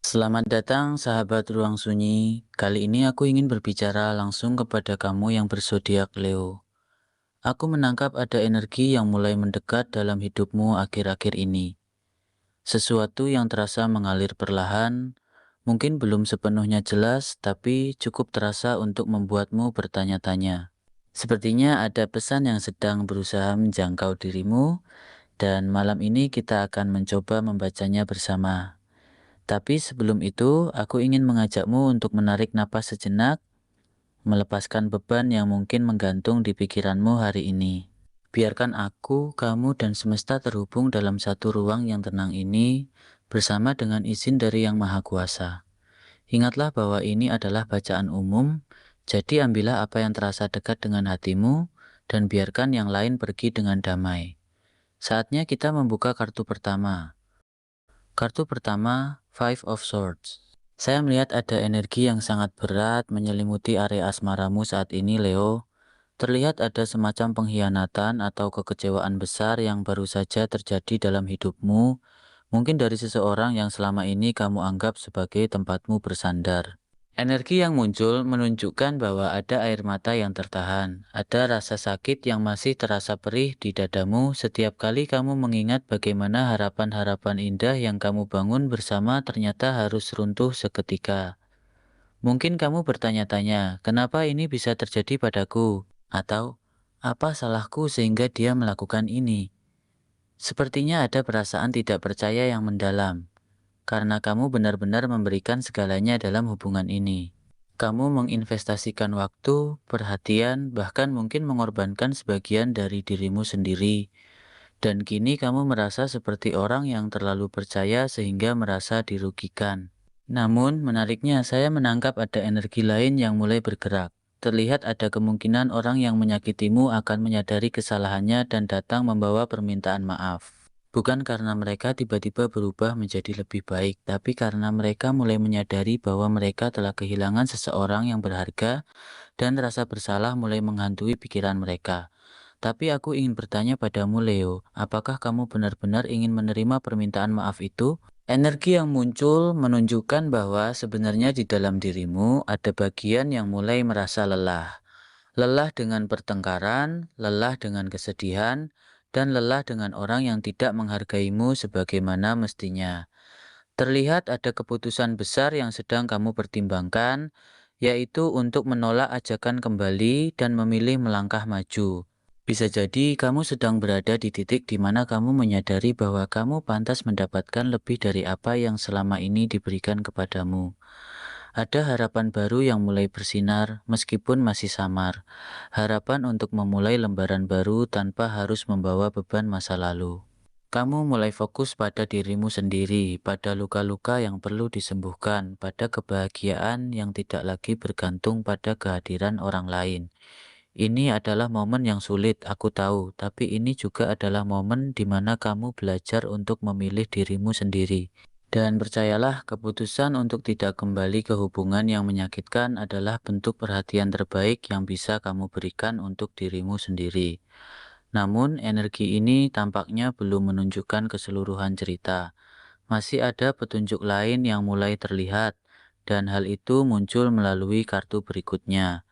Selamat datang sahabat ruang sunyi. Kali ini aku ingin berbicara langsung kepada kamu yang berzodiak Leo. Aku menangkap ada energi yang mulai mendekat dalam hidupmu akhir-akhir ini. Sesuatu yang terasa mengalir perlahan, mungkin belum sepenuhnya jelas, tapi cukup terasa untuk membuatmu bertanya-tanya. Sepertinya ada pesan yang sedang berusaha menjangkau dirimu, dan malam ini kita akan mencoba membacanya bersama. Tapi sebelum itu, aku ingin mengajakmu untuk menarik napas sejenak, melepaskan beban yang mungkin menggantung di pikiranmu hari ini. Biarkan aku, kamu, dan semesta terhubung dalam satu ruang yang tenang ini bersama dengan izin dari Yang Maha Kuasa. Ingatlah bahwa ini adalah bacaan umum, jadi ambillah apa yang terasa dekat dengan hatimu dan biarkan yang lain pergi dengan damai. Saatnya kita membuka kartu pertama. Kartu pertama, Five of Swords. Saya melihat ada energi yang sangat berat menyelimuti area asmaramu saat ini, Leo. Terlihat ada semacam pengkhianatan atau kekecewaan besar yang baru saja terjadi dalam hidupmu, mungkin dari seseorang yang selama ini kamu anggap sebagai tempatmu bersandar. Energi yang muncul menunjukkan bahwa ada air mata yang tertahan, ada rasa sakit yang masih terasa perih di dadamu setiap kali kamu mengingat bagaimana harapan-harapan indah yang kamu bangun bersama ternyata harus runtuh seketika. Mungkin kamu bertanya-tanya, kenapa ini bisa terjadi padaku? Atau, apa salahku sehingga dia melakukan ini? Sepertinya ada perasaan tidak percaya yang mendalam, karena kamu benar-benar memberikan segalanya dalam hubungan ini. Kamu menginvestasikan waktu, perhatian, bahkan mungkin mengorbankan sebagian dari dirimu sendiri. Dan kini kamu merasa seperti orang yang terlalu percaya sehingga merasa dirugikan. Namun, menariknya saya menangkap ada energi lain yang mulai bergerak. Terlihat ada kemungkinan orang yang menyakitimu akan menyadari kesalahannya dan datang membawa permintaan maaf. Bukan karena mereka tiba-tiba berubah menjadi lebih baik, tapi karena mereka mulai menyadari bahwa mereka telah kehilangan seseorang yang berharga dan rasa bersalah mulai menghantui pikiran mereka. Tapi aku ingin bertanya padamu, Leo, apakah kamu benar-benar ingin menerima permintaan maaf itu? Energi yang muncul menunjukkan bahwa sebenarnya di dalam dirimu ada bagian yang mulai merasa lelah. Lelah dengan pertengkaran, lelah dengan kesedihan, dan lelah dengan orang yang tidak menghargaimu sebagaimana mestinya. Terlihat ada keputusan besar yang sedang kamu pertimbangkan, yaitu untuk menolak ajakan kembali dan memilih melangkah maju. Bisa jadi kamu sedang berada di titik di mana kamu menyadari bahwa kamu pantas mendapatkan lebih dari apa yang selama ini diberikan kepadamu. Ada harapan baru yang mulai bersinar meskipun masih samar. Harapan untuk memulai lembaran baru tanpa harus membawa beban masa lalu. Kamu mulai fokus pada dirimu sendiri, pada luka-luka yang perlu disembuhkan, pada kebahagiaan yang tidak lagi bergantung pada kehadiran orang lain. Ini adalah momen yang sulit, aku tahu, tapi ini juga adalah momen di mana kamu belajar untuk memilih dirimu sendiri. Dan percayalah, keputusan untuk tidak kembali ke hubungan yang menyakitkan adalah bentuk perhatian terbaik yang bisa kamu berikan untuk dirimu sendiri. Namun, energi ini tampaknya belum menunjukkan keseluruhan cerita. Masih ada petunjuk lain yang mulai terlihat, dan hal itu muncul melalui kartu berikutnya.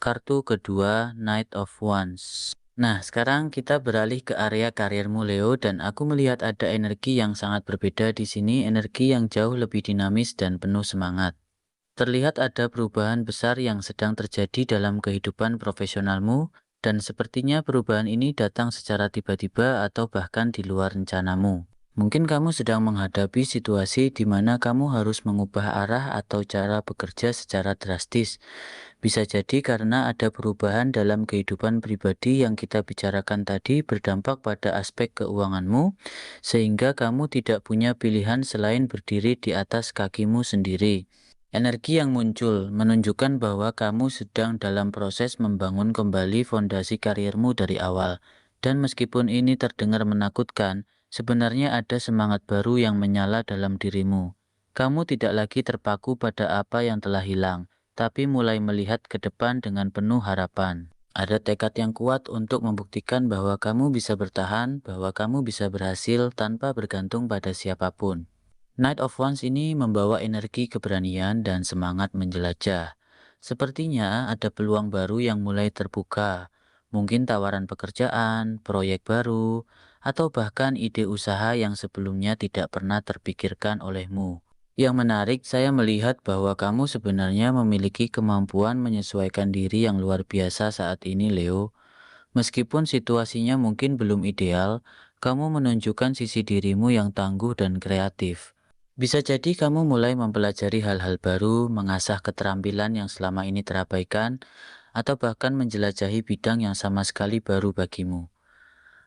Kartu kedua, Knight of Wands. Nah, sekarang kita beralih ke area karirmu, Leo, dan aku melihat ada energi yang sangat berbeda di sini, energi yang jauh lebih dinamis dan penuh semangat. Terlihat ada perubahan besar yang sedang terjadi dalam kehidupan profesionalmu, dan sepertinya perubahan ini datang secara tiba-tiba atau bahkan di luar rencanamu. Mungkin kamu sedang menghadapi situasi di mana kamu harus mengubah arah atau cara bekerja secara drastis. Bisa jadi karena ada perubahan dalam kehidupan pribadi yang kita bicarakan tadi berdampak pada aspek keuanganmu, sehingga kamu tidak punya pilihan selain berdiri di atas kakimu sendiri. Energi yang muncul menunjukkan bahwa kamu sedang dalam proses membangun kembali fondasi karirmu dari awal. Dan meskipun ini terdengar menakutkan, sebenarnya ada semangat baru yang menyala dalam dirimu. Kamu tidak lagi terpaku pada apa yang telah hilang, tapi mulai melihat ke depan dengan penuh harapan. Ada tekad yang kuat untuk membuktikan bahwa kamu bisa bertahan, bahwa kamu bisa berhasil tanpa bergantung pada siapapun. Knight of Wands ini membawa energi keberanian dan semangat menjelajah. Sepertinya ada peluang baru yang mulai terbuka. Mungkin tawaran pekerjaan, proyek baru, atau bahkan ide usaha yang sebelumnya tidak pernah terpikirkan olehmu. Yang menarik, saya melihat bahwa kamu sebenarnya memiliki kemampuan menyesuaikan diri yang luar biasa saat ini, Leo. Meskipun situasinya mungkin belum ideal, kamu menunjukkan sisi dirimu yang tangguh dan kreatif. Bisa jadi kamu mulai mempelajari hal-hal baru, mengasah keterampilan yang selama ini terabaikan, atau bahkan menjelajahi bidang yang sama sekali baru bagimu.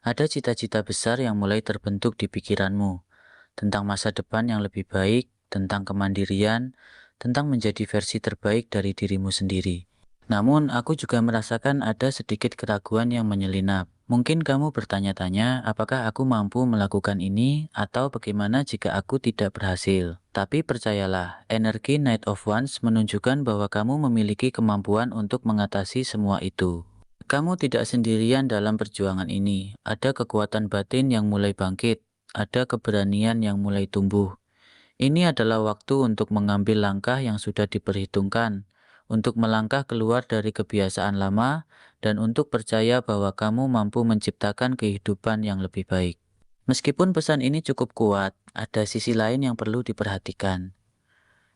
Ada cita-cita besar yang mulai terbentuk di pikiranmu, tentang masa depan yang lebih baik, tentang kemandirian, tentang menjadi versi terbaik dari dirimu sendiri. Namun, aku juga merasakan ada sedikit keraguan yang menyelinap. Mungkin kamu bertanya-tanya, apakah aku mampu melakukan ini, atau bagaimana jika aku tidak berhasil. Tapi percayalah, energi Knight of Wands menunjukkan bahwa kamu memiliki kemampuan untuk mengatasi semua itu. Kamu tidak sendirian dalam perjuangan ini. Ada kekuatan batin yang mulai bangkit, ada keberanian yang mulai tumbuh. Ini adalah waktu untuk mengambil langkah yang sudah diperhitungkan, untuk melangkah keluar dari kebiasaan lama, dan untuk percaya bahwa kamu mampu menciptakan kehidupan yang lebih baik. Meskipun pesan ini cukup kuat, ada sisi lain yang perlu diperhatikan.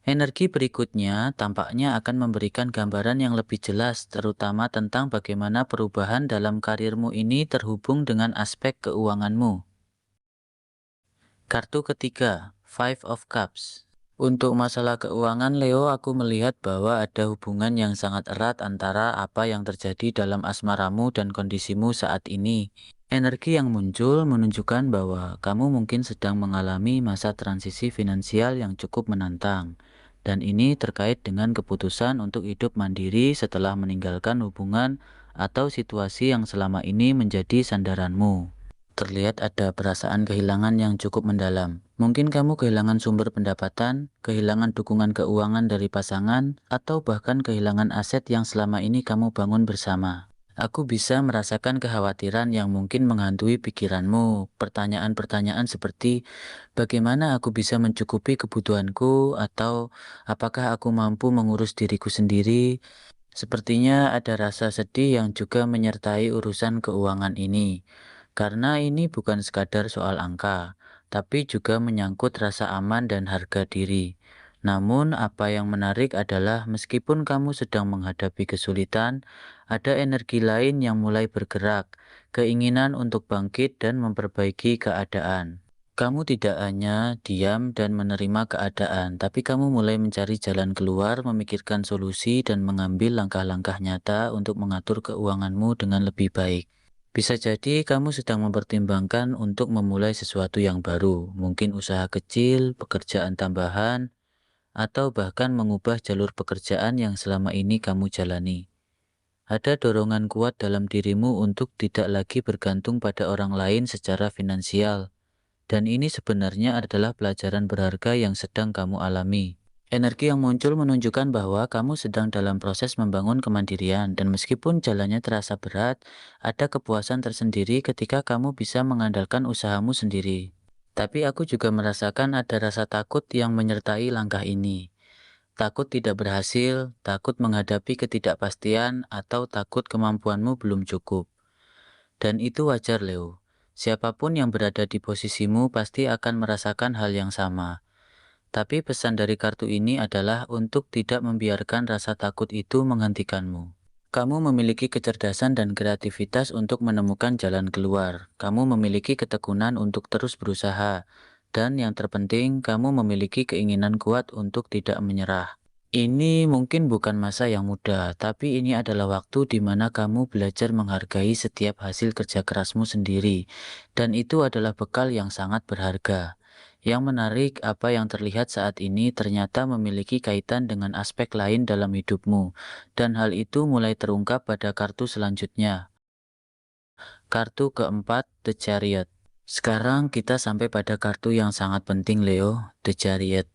Energi berikutnya tampaknya akan memberikan gambaran yang lebih jelas, terutama tentang bagaimana perubahan dalam karirmu ini terhubung dengan aspek keuanganmu. Kartu ketiga, Five of Cups. Untuk masalah keuangan, Leo, aku melihat bahwa ada hubungan yang sangat erat antara apa yang terjadi dalam asmaramu dan kondisimu saat ini. Energi yang muncul menunjukkan bahwa kamu mungkin sedang mengalami masa transisi finansial yang cukup menantang. Dan ini terkait dengan keputusan untuk hidup mandiri setelah meninggalkan hubungan atau situasi yang selama ini menjadi sandaranmu. Terlihat ada perasaan kehilangan yang cukup mendalam. Mungkin kamu kehilangan sumber pendapatan, kehilangan dukungan keuangan dari pasangan, atau bahkan kehilangan aset yang selama ini kamu bangun bersama. Aku bisa merasakan kekhawatiran yang mungkin menghantui pikiranmu. Pertanyaan-pertanyaan seperti, bagaimana aku bisa mencukupi kebutuhanku, atau apakah aku mampu mengurus diriku sendiri? Sepertinya ada rasa sedih yang juga menyertai urusan keuangan ini. Karena ini bukan sekadar soal angka, tapi juga menyangkut rasa aman dan harga diri. Namun, apa yang menarik adalah meskipun kamu sedang menghadapi kesulitan, ada energi lain yang mulai bergerak, keinginan untuk bangkit dan memperbaiki keadaan. Kamu tidak hanya diam dan menerima keadaan, tapi kamu mulai mencari jalan keluar, memikirkan solusi, dan mengambil langkah-langkah nyata untuk mengatur keuanganmu dengan lebih baik. Bisa jadi kamu sedang mempertimbangkan untuk memulai sesuatu yang baru, mungkin usaha kecil, pekerjaan tambahan, atau bahkan mengubah jalur pekerjaan yang selama ini kamu jalani. Ada dorongan kuat dalam dirimu untuk tidak lagi bergantung pada orang lain secara finansial. Dan ini sebenarnya adalah pelajaran berharga yang sedang kamu alami. Energi yang muncul menunjukkan bahwa kamu sedang dalam proses membangun kemandirian dan meskipun jalannya terasa berat, ada kepuasan tersendiri ketika kamu bisa mengandalkan usahamu sendiri. Tapi aku juga merasakan ada rasa takut yang menyertai langkah ini. Takut tidak berhasil, takut menghadapi ketidakpastian, atau takut kemampuanmu belum cukup. Dan itu wajar, Leo. Siapapun yang berada di posisimu pasti akan merasakan hal yang sama. Tapi pesan dari kartu ini adalah untuk tidak membiarkan rasa takut itu menghentikanmu. Kamu memiliki kecerdasan dan kreativitas untuk menemukan jalan keluar. Kamu memiliki ketekunan untuk terus berusaha. Dan yang terpenting, kamu memiliki keinginan kuat untuk tidak menyerah. Ini mungkin bukan masa yang mudah, tapi ini adalah waktu di mana kamu belajar menghargai setiap hasil kerja kerasmu sendiri. Dan itu adalah bekal yang sangat berharga. Yang menarik, apa yang terlihat saat ini ternyata memiliki kaitan dengan aspek lain dalam hidupmu. Dan hal itu mulai terungkap pada kartu selanjutnya. Kartu keempat, The Chariot. Sekarang kita sampai pada kartu yang sangat penting, Leo, The Chariot.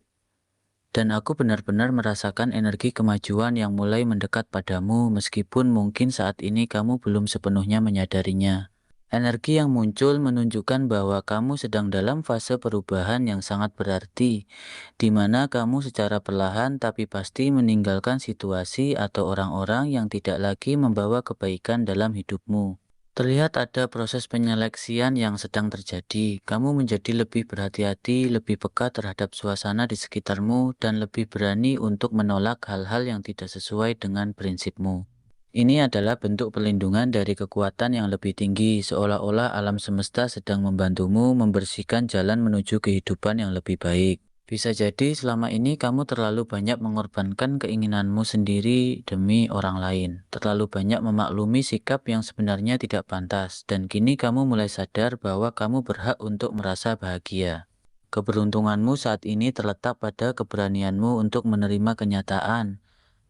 Dan aku benar-benar merasakan energi kemajuan yang mulai mendekat padamu meskipun mungkin saat ini kamu belum sepenuhnya menyadarinya. Energi yang muncul menunjukkan bahwa kamu sedang dalam fase perubahan yang sangat berarti, di mana kamu secara perlahan tapi pasti meninggalkan situasi atau orang-orang yang tidak lagi membawa kebaikan dalam hidupmu. Terlihat ada proses penyeleksian yang sedang terjadi. Kamu menjadi lebih berhati-hati, lebih peka terhadap suasana di sekitarmu, dan lebih berani untuk menolak hal-hal yang tidak sesuai dengan prinsipmu. Ini adalah bentuk perlindungan dari kekuatan yang lebih tinggi, seolah-olah alam semesta sedang membantumu membersihkan jalan menuju kehidupan yang lebih baik. Bisa jadi selama ini kamu terlalu banyak mengorbankan keinginanmu sendiri demi orang lain, terlalu banyak memaklumi sikap yang sebenarnya tidak pantas, dan kini kamu mulai sadar bahwa kamu berhak untuk merasa bahagia. Keberuntunganmu saat ini terletak pada keberanianmu untuk menerima kenyataan,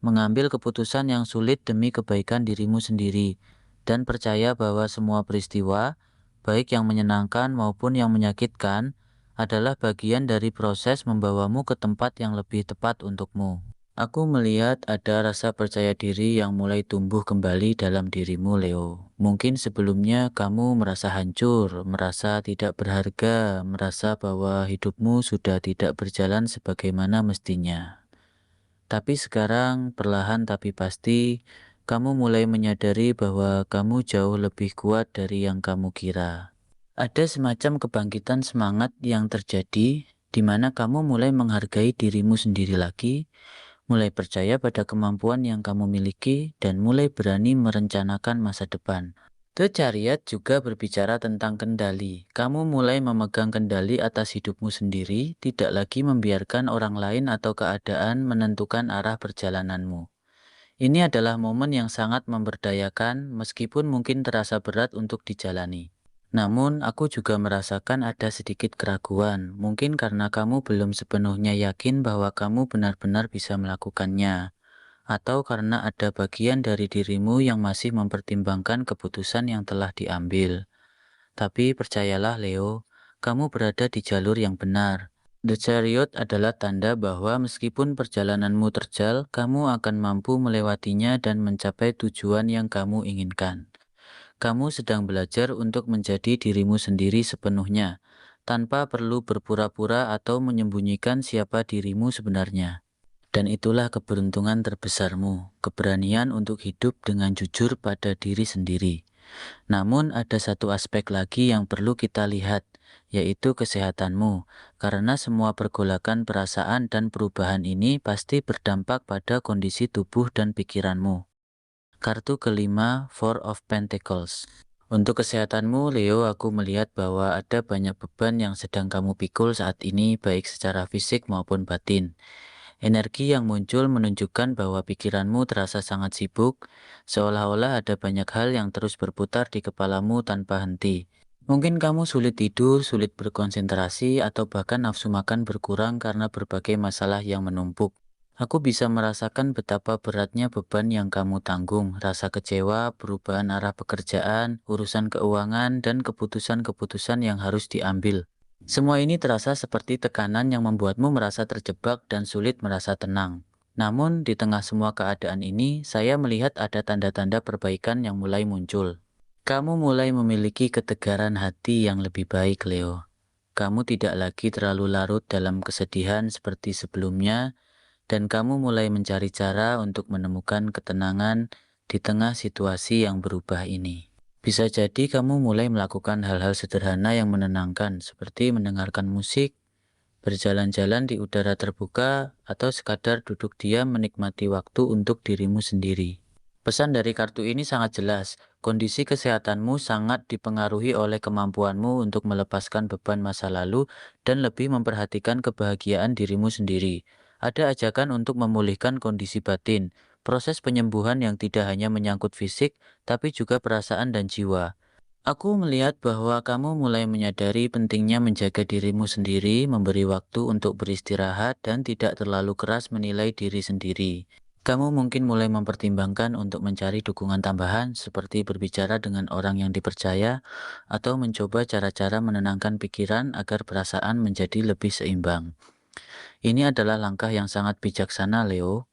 mengambil keputusan yang sulit demi kebaikan dirimu sendiri, dan percaya bahwa semua peristiwa, baik yang menyenangkan maupun yang menyakitkan, adalah bagian dari proses membawamu ke tempat yang lebih tepat untukmu. Aku melihat ada rasa percaya diri yang mulai tumbuh kembali dalam dirimu, Leo. Mungkin sebelumnya kamu merasa hancur, merasa tidak berharga, merasa bahwa hidupmu sudah tidak berjalan sebagaimana mestinya. Tapi sekarang, perlahan tapi pasti, kamu mulai menyadari bahwa kamu jauh lebih kuat dari yang kamu kira. Ada semacam kebangkitan semangat yang terjadi, di mana kamu mulai menghargai dirimu sendiri lagi, mulai percaya pada kemampuan yang kamu miliki, dan mulai berani merencanakan masa depan. The Chariot juga berbicara tentang kendali. Kamu mulai memegang kendali atas hidupmu sendiri, tidak lagi membiarkan orang lain atau keadaan menentukan arah perjalananmu. Ini adalah momen yang sangat memberdayakan, meskipun mungkin terasa berat untuk dijalani. Namun, aku juga merasakan ada sedikit keraguan, mungkin karena kamu belum sepenuhnya yakin bahwa kamu benar-benar bisa melakukannya, atau karena ada bagian dari dirimu yang masih mempertimbangkan keputusan yang telah diambil. Tapi percayalah Leo, kamu berada di jalur yang benar. The Chariot adalah tanda bahwa meskipun perjalananmu terjal, kamu akan mampu melewatinya dan mencapai tujuan yang kamu inginkan. Kamu sedang belajar untuk menjadi dirimu sendiri sepenuhnya, tanpa perlu berpura-pura atau menyembunyikan siapa dirimu sebenarnya. Dan itulah keberuntungan terbesarmu, keberanian untuk hidup dengan jujur pada diri sendiri. Namun ada satu aspek lagi yang perlu kita lihat, yaitu kesehatanmu, karena semua pergolakan perasaan dan perubahan ini pasti berdampak pada kondisi tubuh dan pikiranmu. Kartu kelima, Four of Pentacles. Untuk kesehatanmu, Leo, aku melihat bahwa ada banyak beban yang sedang kamu pikul saat ini, baik secara fisik maupun batin. Energi yang muncul menunjukkan bahwa pikiranmu terasa sangat sibuk, seolah-olah ada banyak hal yang terus berputar di kepalamu tanpa henti. Mungkin kamu sulit tidur, sulit berkonsentrasi, atau bahkan nafsu makan berkurang karena berbagai masalah yang menumpuk. Aku bisa merasakan betapa beratnya beban yang kamu tanggung, rasa kecewa, perubahan arah pekerjaan, urusan keuangan, dan keputusan-keputusan yang harus diambil. Semua ini terasa seperti tekanan yang membuatmu merasa terjebak dan sulit merasa tenang. Namun, di tengah semua keadaan ini, saya melihat ada tanda-tanda perbaikan yang mulai muncul. Kamu mulai memiliki ketegaran hati yang lebih baik, Leo. Kamu tidak lagi terlalu larut dalam kesedihan seperti sebelumnya, dan kamu mulai mencari cara untuk menemukan ketenangan di tengah situasi yang berubah ini. Bisa jadi kamu mulai melakukan hal-hal sederhana yang menenangkan, seperti mendengarkan musik, berjalan-jalan di udara terbuka, atau sekadar duduk diam menikmati waktu untuk dirimu sendiri. Pesan dari kartu ini sangat jelas. Kondisi kesehatanmu sangat dipengaruhi oleh kemampuanmu untuk melepaskan beban masa lalu dan lebih memperhatikan kebahagiaan dirimu sendiri. Ada ajakan untuk memulihkan kondisi batin, proses penyembuhan yang tidak hanya menyangkut fisik, tapi juga perasaan dan jiwa. Aku melihat bahwa kamu mulai menyadari pentingnya menjaga dirimu sendiri, memberi waktu untuk beristirahat, dan tidak terlalu keras menilai diri sendiri. Kamu mungkin mulai mempertimbangkan untuk mencari dukungan tambahan, seperti berbicara dengan orang yang dipercaya, atau mencoba cara-cara menenangkan pikiran agar perasaan menjadi lebih seimbang. Ini adalah langkah yang sangat bijaksana, Leo.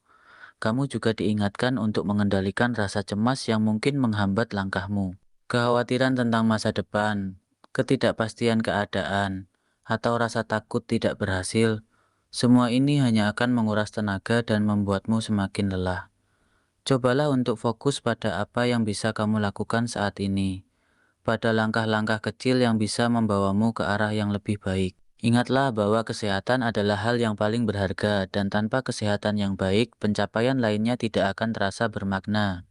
Kamu juga diingatkan untuk mengendalikan rasa cemas yang mungkin menghambat langkahmu. Kekhawatiran tentang masa depan, ketidakpastian keadaan, atau rasa takut tidak berhasil, semua ini hanya akan menguras tenaga dan membuatmu semakin lelah. Cobalah untuk fokus pada apa yang bisa kamu lakukan saat ini, pada langkah-langkah kecil yang bisa membawamu ke arah yang lebih baik. Ingatlah bahwa kesehatan adalah hal yang paling berharga, dan tanpa kesehatan yang baik, pencapaian lainnya tidak akan terasa bermakna.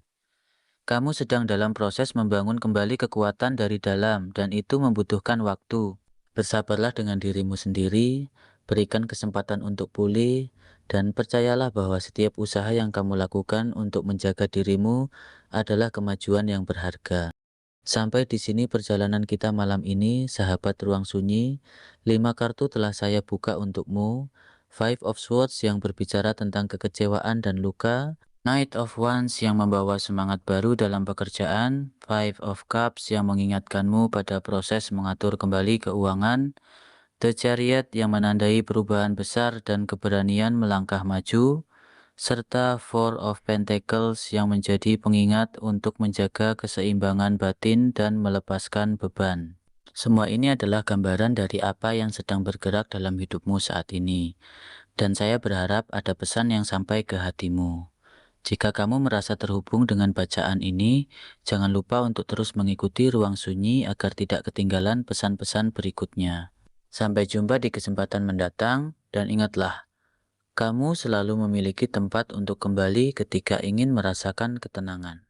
Kamu sedang dalam proses membangun kembali kekuatan dari dalam, dan itu membutuhkan waktu. Bersabarlah dengan dirimu sendiri, berikan kesempatan untuk pulih, dan percayalah bahwa setiap usaha yang kamu lakukan untuk menjaga dirimu adalah kemajuan yang berharga. Sampai di sini perjalanan kita malam ini, sahabat ruang sunyi. 5 kartu telah saya buka untukmu. Five of Swords yang berbicara tentang kekecewaan dan luka. Knight of Wands yang membawa semangat baru dalam pekerjaan. Five of Cups yang mengingatkanmu pada proses mengatur kembali keuangan. The Chariot yang menandai perubahan besar dan keberanian melangkah maju, serta Four of Pentacles yang menjadi pengingat untuk menjaga keseimbangan batin dan melepaskan beban. Semua ini adalah gambaran dari apa yang sedang bergerak dalam hidupmu saat ini, dan saya berharap ada pesan yang sampai ke hatimu. Jika kamu merasa terhubung dengan bacaan ini, jangan lupa untuk terus mengikuti Ruang Sunyi agar tidak ketinggalan pesan-pesan berikutnya. Sampai jumpa di kesempatan mendatang, dan ingatlah, kamu selalu memiliki tempat untuk kembali ketika ingin merasakan ketenangan.